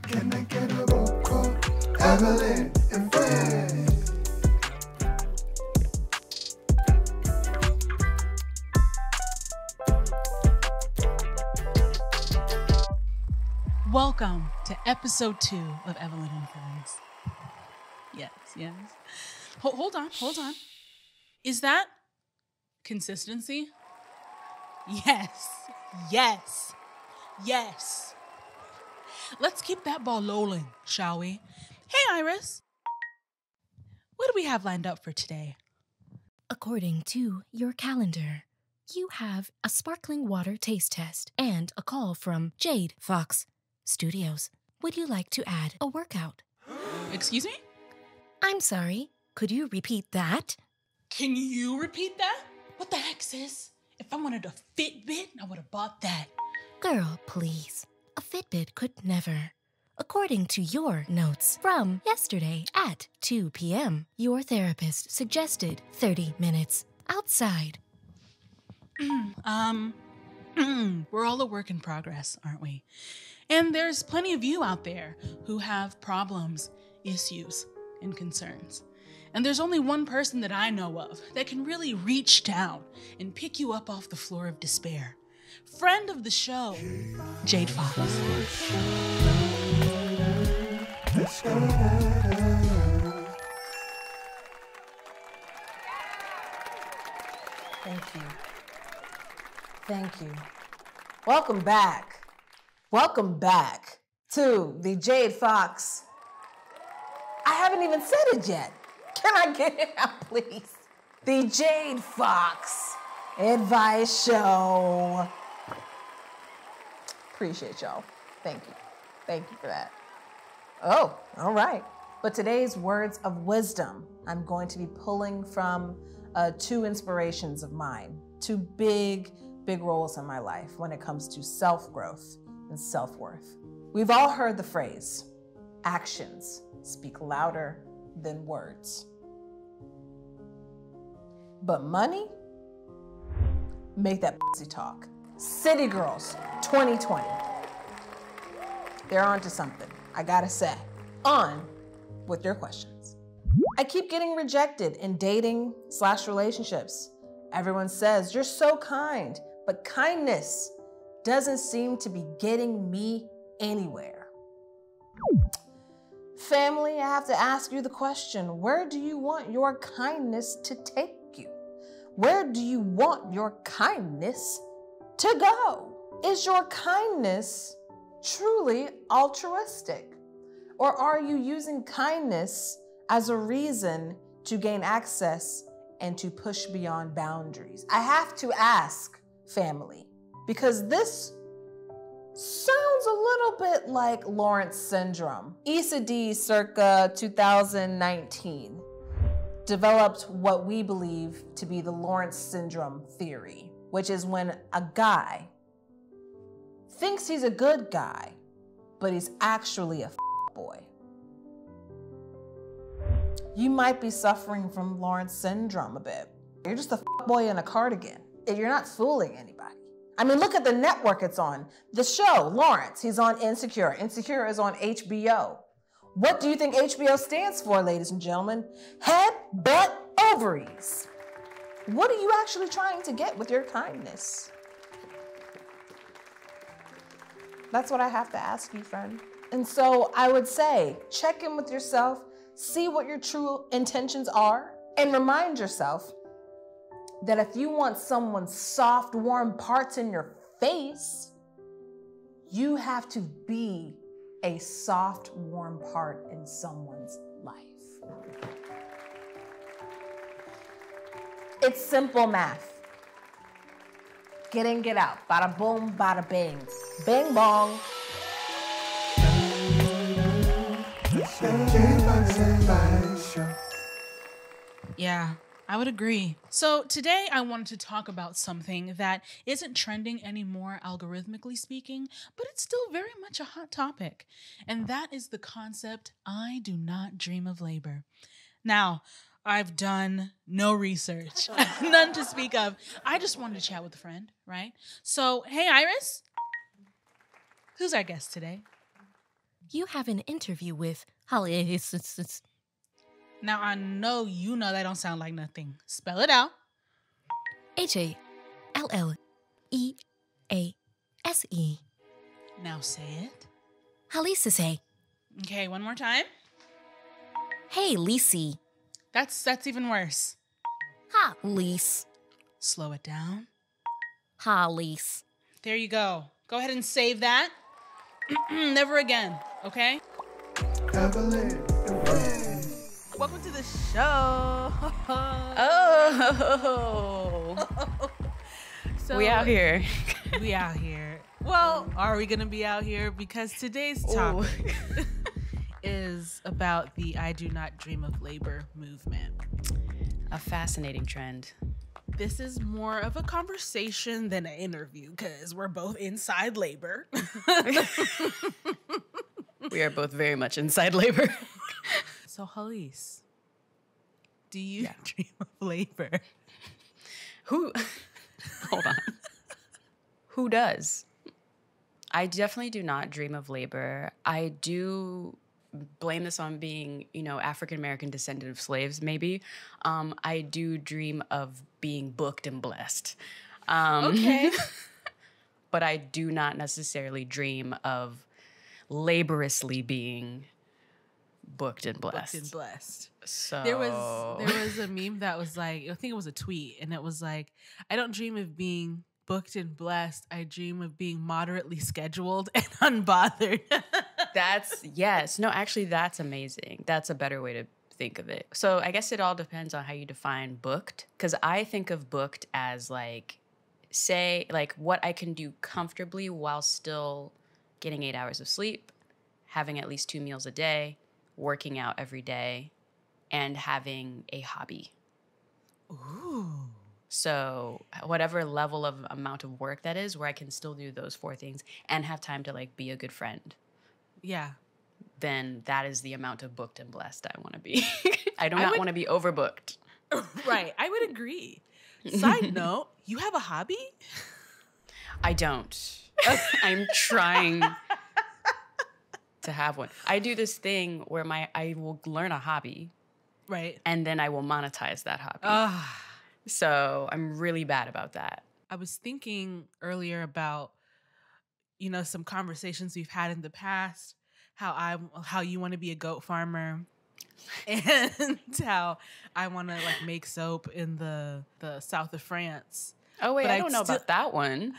Can I get a roll call? Evelyn and friends. Welcome to episode 2 of Evelyn and Friends. Yes. Hold on. Is that consistency? Yes. Let's keep that ball rolling, shall we? Hey, Iris. What do we have lined up for today? According to your calendar, you have a sparkling water taste test and a call from Jade Fox Studios. Would you like to add a workout? Excuse me? I'm sorry, could you repeat that? Can you repeat that? What the heck, sis? If I wanted a Fitbit, I would have bought that. Girl, please. A Fitbit could never. According to your notes from yesterday at 2 p.m., your therapist suggested 30 minutes outside. We're all a work in progress, aren't we? And there's plenty of you out there who have problems, issues, and concerns. And there's only one person that I know of that can really reach down and pick you up off the floor of despair. Friend of the show, Jade Fox. Thank you. Welcome back to the Jade Fox. I haven't even said it yet. Can I get it out, please? The Jade Fox Advice Show. Appreciate y'all. Thank you. Thank you for that. Oh, all right. But today's words of wisdom, I'm going to be pulling from 2 inspirations of mine, 2 big roles in my life when it comes to self-growth and self-worth. We've all heard the phrase, actions speak louder than words. But money, make that pussy talk. City Girls 2020. They're onto something, I gotta say. On with your questions. I keep getting rejected in dating/relationships. Everyone says, you're so kind, but kindness doesn't seem to be getting me anywhere. Family, I have to ask you the question, where do you want your kindness to take you? Where do you want your kindness to go? Is your kindness truly altruistic? Or are you using kindness as a reason to gain access and to push beyond boundaries? I have to ask, family, because this sounds a little bit like Lawrence syndrome. Issa D circa 2019 developed what we believe to be the Lawrence syndrome theory, which is when a guy thinks he's a good guy, but he's actually a boy. You might be suffering from Lawrence syndrome a bit. You're just a boy in a cardigan. You're not fooling anybody. I mean, look at the network it's on. The show, Lawrence, he's on Insecure. Insecure is on HBO. What do you think HBO stands for, ladies and gentlemen? Head, butt, ovaries. What are you actually trying to get with your kindness? That's what I have to ask you, friend. And so I would say, check in with yourself, see what your true intentions are, and remind yourself that if you want someone's soft, warm parts in your face, you have to be a soft, warm part in someone's life. It's simple math. Get in, get out. Bada boom, bada bing. Bing bong. Yeah, I would agree. So today I wanted to talk about something that isn't trending anymore, algorithmically speaking, but it's still very much a hot topic. And that is the concept, I do not dream of labor. Now, I've done no research, none to speak of. I just wanted to chat with a friend, right? So, hey, Iris, who's our guest today? you have an interview with Hallease. Now I know you know that don't sound like nothing. Spell it out. Hallease. Now say it. Hallease. Okay, one more time. Hey, Lisi. That's even worse. Hallease. Slow it down. Hallease. There you go. Go ahead and save that. Never again, okay? Evelyn and friends. Welcome to the show. Oh, So, we out here. We out here. Well, are we going to be out here? Because today's topic is about the I Do Not Dream of Labor movement. A fascinating trend. This is more of a conversation than an interview because we're both inside labor. We are both very much inside labor. So, Hallease, do you dream of labor? Who? Hold on. Who does? I definitely do not dream of labor. I do blame this on being, African-American descendant of slaves, maybe. I do dream of being booked and blessed. Okay. But I do not necessarily dream of laboriously being booked and blessed. Booked and blessed. So There was a meme that was like, I think it was a tweet, and it was like, I don't dream of being booked and blessed. I dream of being moderately scheduled and unbothered. Actually, that's amazing. That's a better way to think of it. So I guess it all depends on how you define booked, because I think of booked as what I can do comfortably while still getting 8 hours of sleep, having at least 2 meals a day, working out every day, and having a hobby. Ooh. So whatever level of amount of work that is, where I can still do those 4 things and have time to be a good friend. Yeah. Then that is the amount of booked and blessed I want to be. I do not want to be overbooked. Right. I would agree. Side note, you have a hobby? I don't. I'm trying to have one. I do this thing where I will learn a hobby. Right. And then I will monetize that hobby. So I'm really bad about that. I was thinking earlier about, some conversations we've had in the past, how you want to be a goat farmer and how I want to make soap in the south of France. Oh, wait, But I don't know about that one.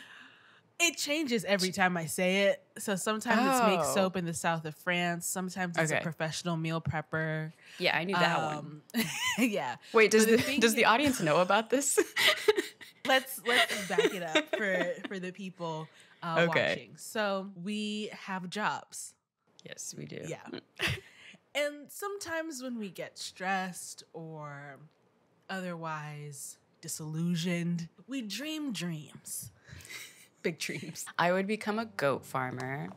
It changes every time I say it. So sometimes it's make soap in the south of France. Sometimes it's a professional meal prepper. Yeah, I knew that one. Yeah. Wait, does the audience know about this? Let's back it up for the people watching. So we have jobs. Yes, we do. Yeah. And sometimes when we get stressed or otherwise disillusioned, we dream dreams. Big dreams. I would become a goat farmer,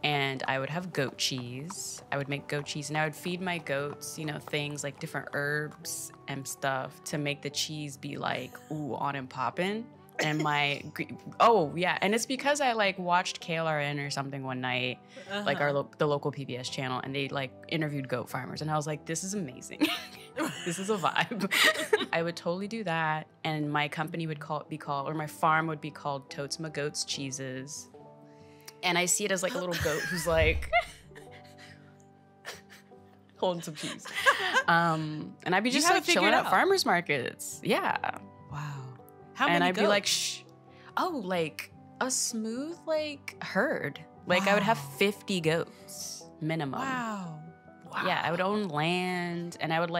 and I would have goat cheese. I would make goat cheese, and I would feed my goats, things like different herbs and stuff to make the cheese be on and poppin'. And and it's because I watched KLRN or something one night, the local PBS channel, and they interviewed goat farmers, and I was like, this is amazing. This is a vibe. I would totally do that, and my company would or my farm would be called Totes Ma Goats Cheeses, and I see it as a little goat who's holding some cheese, and I'd be just chilling at farmers markets. Yeah. Wow. How many and I'd goats? Be a smooth herd. I would have 50 goats minimum. Wow. Yeah, I would own land, and I would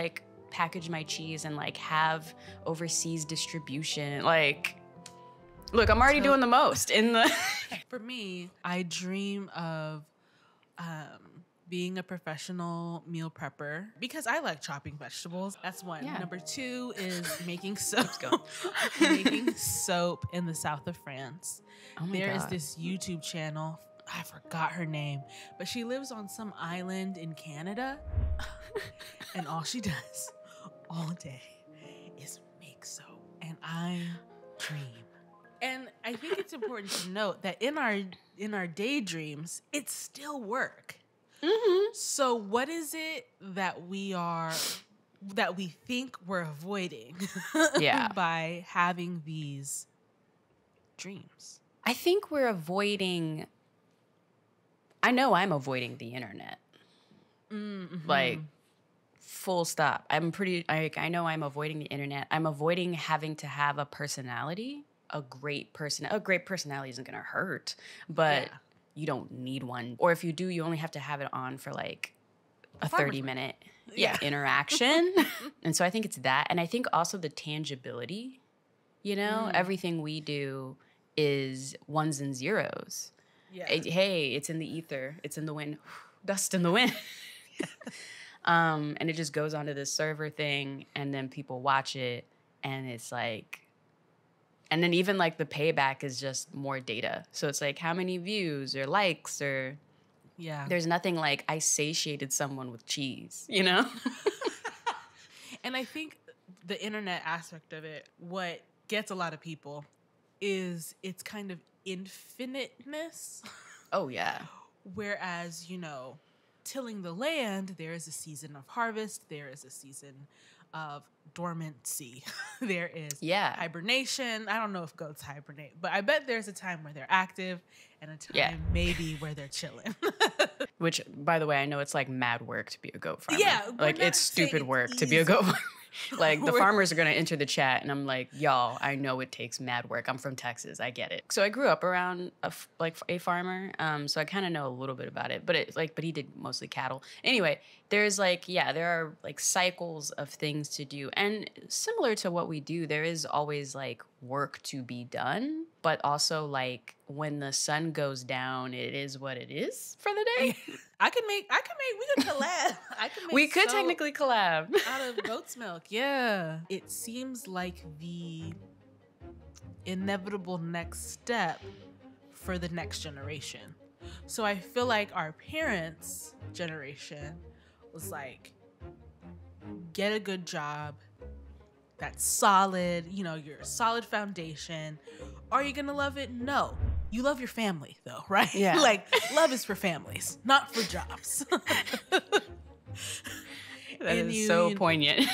package my cheese and have overseas distribution. Look, I'm already doing the most in the. For me, I dream of being a professional meal prepper because I like chopping vegetables. That's one. Yeah. Number 2 is making soap. Making soap in the south of France. Oh my There God. is this YouTube channel. I forgot her name, but she lives on some island in Canada, and all she does all day is make soap, and I dream. And I think it's important to note that in our in our daydreams, it's still work. Mm-hmm. So what is it that we think we're avoiding Yeah. by having these dreams? I think we're avoiding, I know I'm avoiding the internet. Mm-hmm. Like, full stop. I know I'm avoiding the internet. I'm avoiding having to have a personality. A great personality isn't going to hurt, but you don't need one. Or if you do, you only have to have it on for like a 30-minute interaction. And so I think it's that. And I think also the tangibility, you know, everything we do is ones and zeros. Yeah. Hey, it's in the ether. It's in the wind. Dust in the wind. And it just goes onto this server thing, and then people watch it, and it's like, and then even like the payback is just more data. So it's like how many views or likes or there's nothing like I satiated someone with cheese, you know? And I think the internet aspect of it, what gets a lot of people is its kind of infiniteness. Oh, yeah. Whereas, you know, tilling the land, there is a season of harvest, there is a season of dormancy, there is hibernation. I don't know if goats hibernate, but I bet there's a time where they're active and a time maybe where they're chilling. Which, by the way, I know it's like mad work to be a goat farmer. Yeah. Like, it's stupid work to be a goat farmer. Like, the farmers are going to enter the chat, and I'm like, y'all, I know it takes mad work. I'm from Texas. I get it. So I grew up around a farmer, so I kind of know a little bit about it. But he did mostly cattle. Anyway, there's like, there are like cycles of things to do. And similar to what we do, there is always like work to be done. But also like when the sun goes down, it is what it is for the day. we could collab. We could technically collab. Out of goat's milk, yeah. It seems like the inevitable next step for the next generation. So I feel like our parents' generation was like, get a good job that's solid, you know, you're a solid foundation. Are you gonna love it? No. You love your family though, right? Yeah. Like, love is for families, not for jobs. That is so poignant.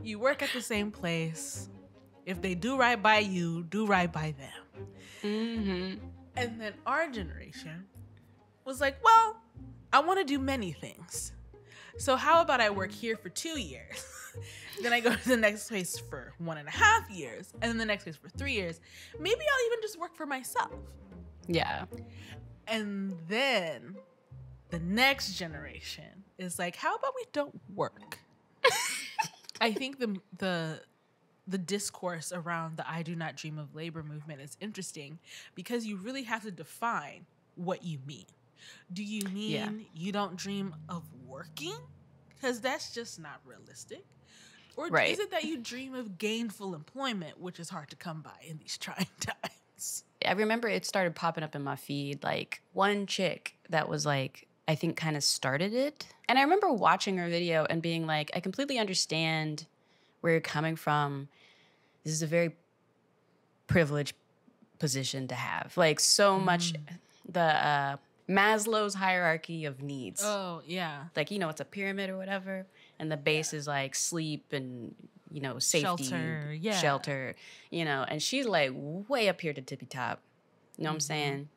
You work at the same place. If they do right by you, do right by them. Mm-hmm. And then our generation was like, well, I want to do many things. So how about I work here for 2 years? Then I go to the next place for 1.5 years, and then the next place for 3 years. Maybe I'll even just work for myself. Yeah. And then the next generation is like, how about we don't work? I think the discourse around the I do not dream of labor movement is interesting because you really have to define what you mean. Do you mean you don't dream of working? Because that's just not realistic. Or is it that you dream of gainful employment, which is hard to come by in these trying times? I remember it started popping up in my feed, like one chick that was like, I think kind of started it. And I remember watching her video and being like, I completely understand where you're coming from. This is a very privileged position to have. Like so much, the Maslow's hierarchy of needs. Oh, yeah. Like, you know, it's a pyramid or whatever. And the base is like sleep and, you know, safety, shelter, you know, and she's like way up here to tippy top. You know what I'm saying?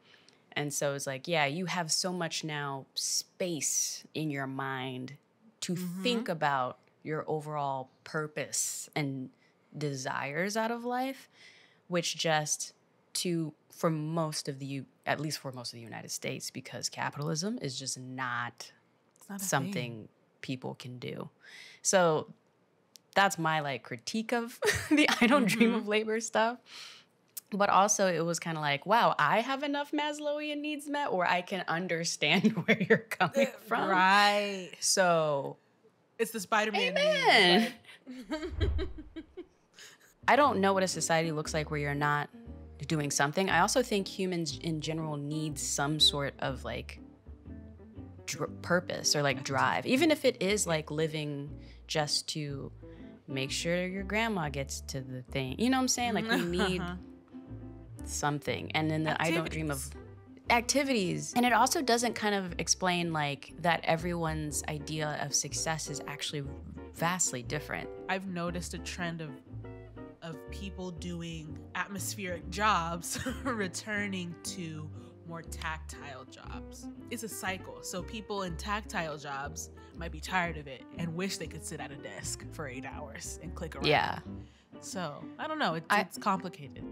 And so it's like, you have so much now space in your mind to think about your overall purpose and desires out of life, which just for most of the United States, because capitalism is just not something people can do. So that's my like critique of the I don't dream of labor stuff. But also it was kind of like, wow, I have enough Maslowian needs met, or I can understand where you're coming from. Right. So it's the Spider-Man amen. Need, I don't know what a society looks like where you're not doing something. I also think humans in general need some sort of like purpose or like drive, even if it is like living just to make sure your grandma gets to the thing. You know what I'm saying? Like we need something. And then I don't dream of activities. And it also doesn't kind of explain like that everyone's idea of success is actually vastly different. I've noticed a trend of people doing atmospheric jobs returning to more tactile jobs. It's a cycle. So people in tactile jobs might be tired of it and wish they could sit at a desk for 8 hours and click around. Yeah. So I don't know. It's complicated.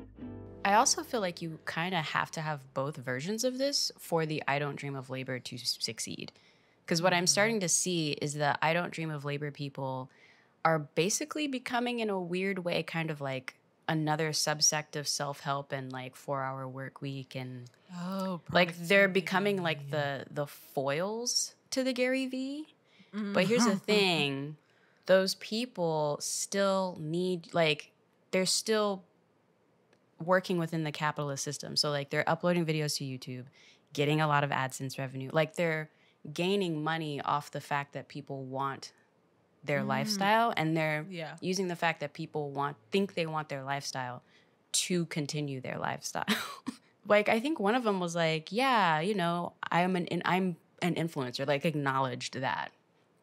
I also feel like you kind of have to have both versions of this for the I don't dream of labor to succeed. Because what I'm starting to see is that I don't dream of labor people are basically becoming, in a weird way, kind of like another subsect of self-help and like 4-hour work week, and like they're becoming like the foils to the Gary V. But here's the thing, those people still need, like, they're still working within the capitalist system. So like they're uploading videos to YouTube, getting a lot of AdSense revenue. Like they're gaining money off the fact that people want their lifestyle, and they're using the fact that people think they want their lifestyle to continue their lifestyle. Like I think one of them was like, yeah, you know, I'm an influencer, like acknowledged that.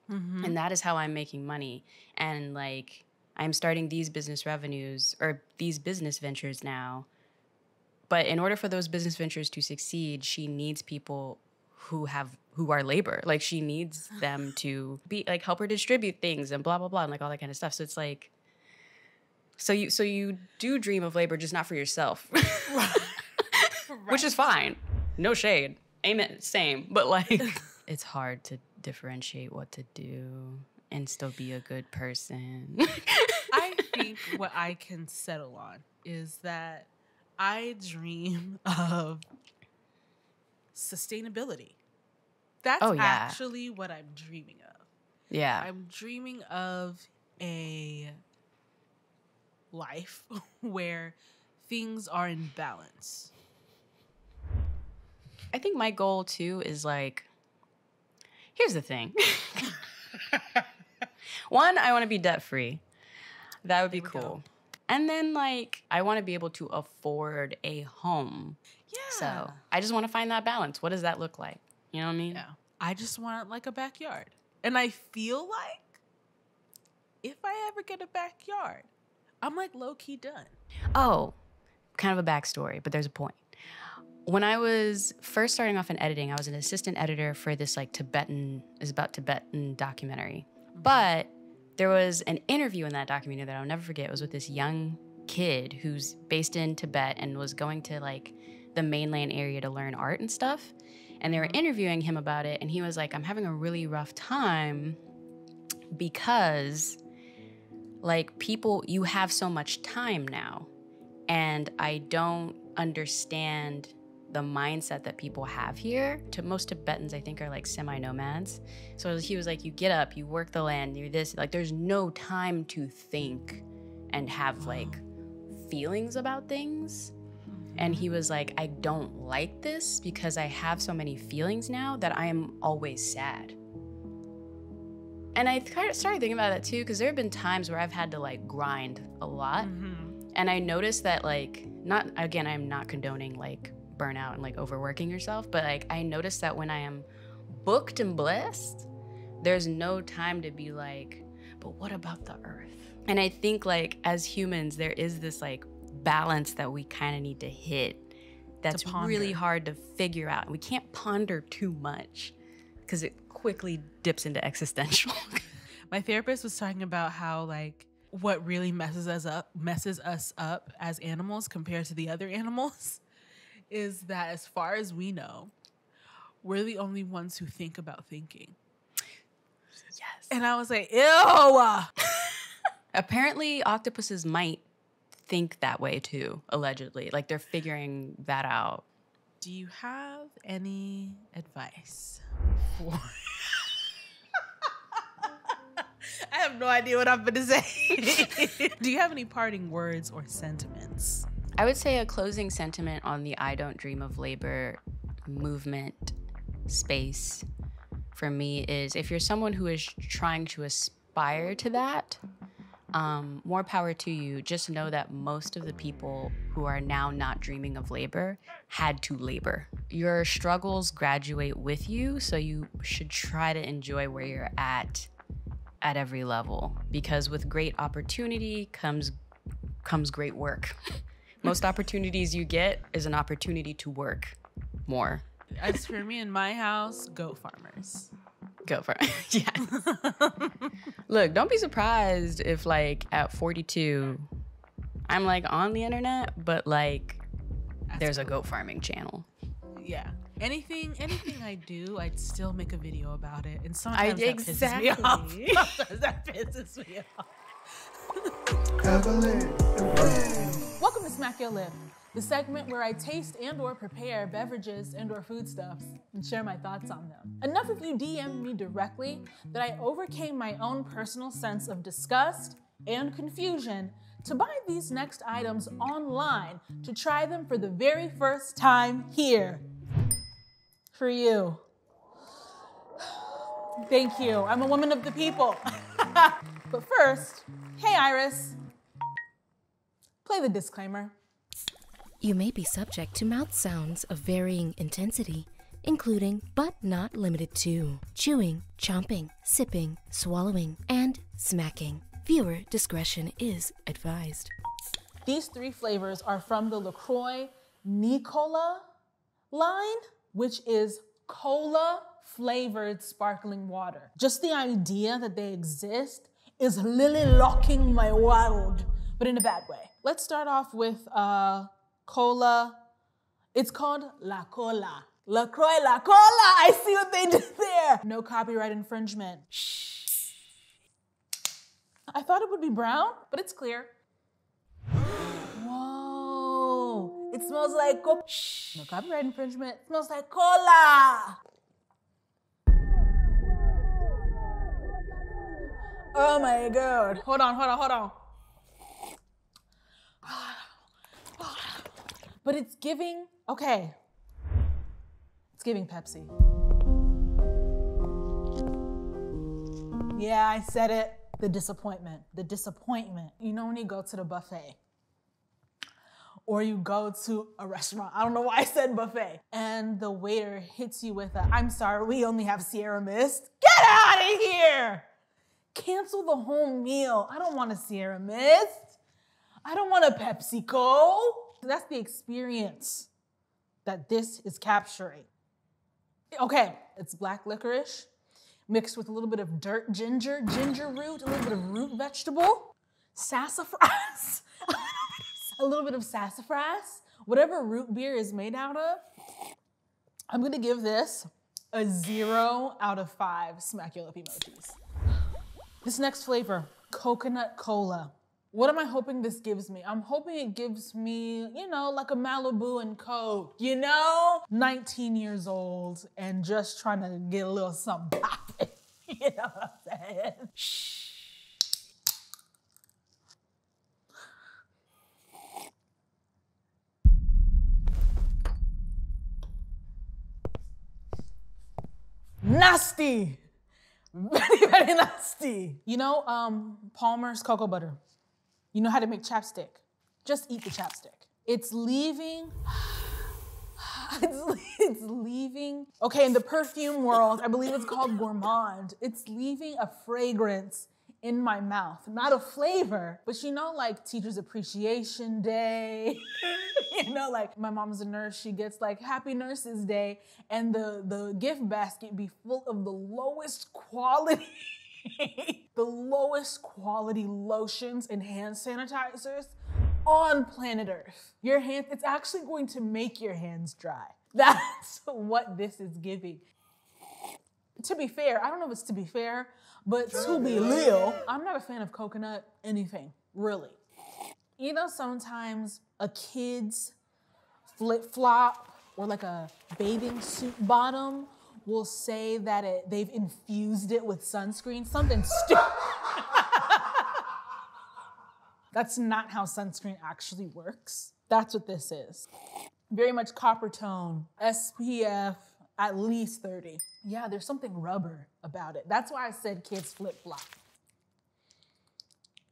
And that is how I'm making money. And like I'm starting these business revenues or these business ventures now. But in order for those business ventures to succeed, she needs people who are labor. Like she needs them to be like, help her distribute things and blah, blah, blah, and like all that kind of stuff. So it's like, so you do dream of labor, just not for yourself, which is fine. No shade. Amen. Same. But like, it's hard to differentiate what to do and still be a good person. I think what I can settle on is that I dream of sustainability. That's actually what I'm dreaming of. Yeah. I'm dreaming of a life where things are in balance. I think my goal too is like, here's the thing. One, I want to be debt free. That would be cool. And then like, I want to be able to afford a home. Yeah. So I just want to find that balance. What does that look like? You know what I mean? Yeah. I just want like a backyard. And I feel like if I ever get a backyard, I'm like low-key done. Oh, kind of a backstory, but there's a point. When I was first starting off in editing, I was an assistant editor for this like Tibetan documentary. But there was an interview in that documentary that I'll never forget. It was with this young kid who's based in Tibet and was going to like the mainland area to learn art and stuff. And they were interviewing him about it. And he was like, I'm having a really rough time because like people, you have so much time now. And I don't understand the mindset that people have here. To most Tibetans, I think, are like semi-nomads. So he was like, you get up, you work the land, you're this, like there's no time to think and have like feelings about things. And he was like, I don't like this because I have so many feelings now that I am always sad. And I kind of started thinking about that too, because there have been times where I've had to like grind a lot. And I noticed that like, not, again, I'm not condoning like burnout and like overworking yourself, but like I noticed that when I am booked and blessed, there's no time to be like, but what about the earth? And I think like as humans, there is this like balance that we kind of need to hit that's really hard to figure out. We can't ponder too much because it quickly dips into existential. My therapist was talking about how like what really messes us up as animals compared to the other animals is that as far as we know, we're the only ones who think about thinking. Yes. And I was like, ew. Apparently octopuses might think that way too, allegedly. Like they're figuring that out. Do you have any advice for... I have no idea what I'm going to say. Do you have any parting words or sentiments? I would say a closing sentiment on the I don't dream of labor movement space for me is if you're someone who is trying to aspire to that, more power to you. Just know that most of the people who are now not dreaming of labor had to labor. Your struggles graduate with you, so you should try to enjoy where you're at every level, because with great opportunity comes great work. Most opportunities you get is an opportunity to work more. As for me in my house, goat farmers. Go for it. Yeah. Look, don't be surprised if like at 42, I'm like on the internet, but like there's a goat farming channel. Yeah. Anything I do, I'd still make a video about it. And sometimes Exactly. that pisses me off. Sometimes that pisses me off. Evelyn and friends. Welcome to Smack Your Lip, the segment where I taste and or prepare beverages and or foodstuffs and share my thoughts on them. Enough of you DM'd me directly that I overcame my own personal sense of disgust and confusion to buy these next items online to try them for the very first time here. For you. Thank you. I'm a woman of the people. But first, hey Iris. Play the disclaimer. You may be subject to mouth sounds of varying intensity, including but not limited to chewing, chomping, sipping, swallowing, and smacking. Viewer discretion is advised. These 3 flavors are from the LaCroix NiCola line, which is cola-flavored sparkling water. Just the idea that they exist is lily locking my world, but in a bad way. Let's start off with cola. It's called LaCola. LaCroix NiCola. I see what they did there. No copyright infringement. Shh. I thought it would be brown, but it's clear. Whoa. It smells like shh. No copyright infringement. It smells like cola. Oh my God. Hold on. But it's giving, okay. It's giving Pepsi. Yeah, I said it. The disappointment. You know when you go to the buffet or you go to a restaurant, I don't know why I said buffet, and the waiter hits you with a, I'm sorry, we only have Sierra Mist. Get out of here! Cancel the whole meal. I don't want a Sierra Mist. I don't want a PepsiCo. That's the experience that this is capturing. Okay, it's black licorice mixed with a little bit of ginger root, a little bit of root vegetable, sassafras, a little bit of sassafras, whatever root beer is made out of. I'm gonna give this a 0 out of 5 smack your lip emojis. This next flavor, coconut cola. What am I hoping this gives me? I'm hoping it gives me, you know, like a Malibu and Coke, you know? 19 years old and just trying to get a little something popping. You know what I'm saying? Shh. Nasty. Very, very nasty. You know, Palmer's cocoa butter. You know how to make chapstick. Just eat the chapstick. It's leaving, okay, in the perfume world, I believe it's called gourmand. It's leaving a fragrance in my mouth. Not a flavor, but you know, like Teachers Appreciation Day. You know, like my mom's a nurse, she gets like Happy Nurses Day, and the gift basket be full of the lowest quality lotions and hand sanitizers on planet Earth. Your hands, it's actually going to make your hands dry. That's what this is giving. To be fair, I don't know if it's to be fair, but to be real, I'm not a fan of coconut anything, really. You know, sometimes a kid's flip-flop or like a bathing suit bottom will say that they've infused it with sunscreen, something stupid. That's not how sunscreen actually works. That's what this is. Very much copper tone, SPF, at least 30. Yeah, there's something rubber about it. That's why I said kids flip-flop.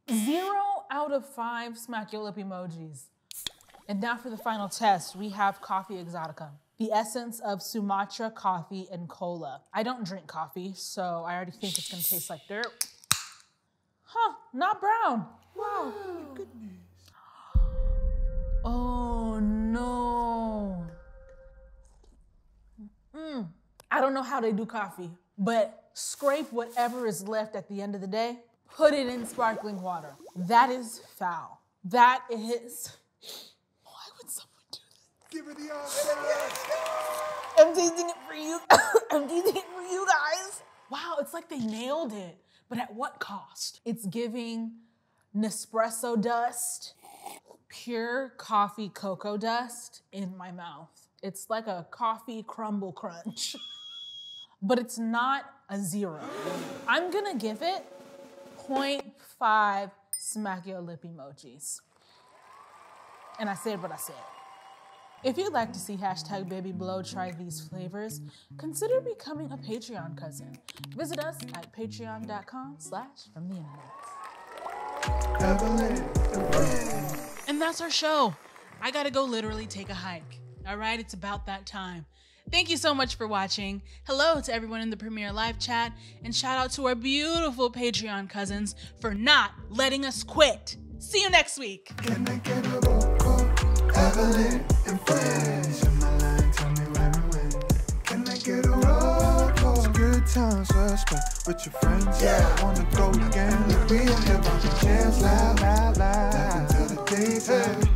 0 out of 5 smack your lip emojis. And now for the final test, we have coffee exotica, the essence of Sumatra coffee and cola. I don't drink coffee, so I already think it's gonna taste like dirt. Huh, not brown. Wow. Goodness. Oh no. I don't know how they do coffee, but scrape whatever is left at the end of the day, put it in sparkling water. That is foul. That is. Why would someone do that? Give it the answer. I'm tasting it for you. I'm tasting it for you guys. Wow, it's like they nailed it, but at what cost? It's giving Nespresso dust, pure coffee cocoa dust in my mouth. It's like a coffee crumble crunch, but it's not a 0. I'm gonna give it 0.5 smack your lip emojis. And I said what I said. If you'd like to see #BabyBlow try these flavors, consider becoming a Patreon cousin. Visit us at patreon.com/fromtheinternet. Evelyn and friends. And that's our show. I gotta go literally take a hike. All right, it's about that time. Thank you so much for watching. Hello to everyone in the Premiere Live chat, and shout out to our beautiful Patreon cousins for not letting us quit. See you next week. Can I get a roll call? Evelyn and friends. Share my line, tell me where and when. Can I get a roll call? It's good times well spent with your friends. Yeah, I wanna go again. We in here bumping chairs loud, loud, loud. Back into the daytime.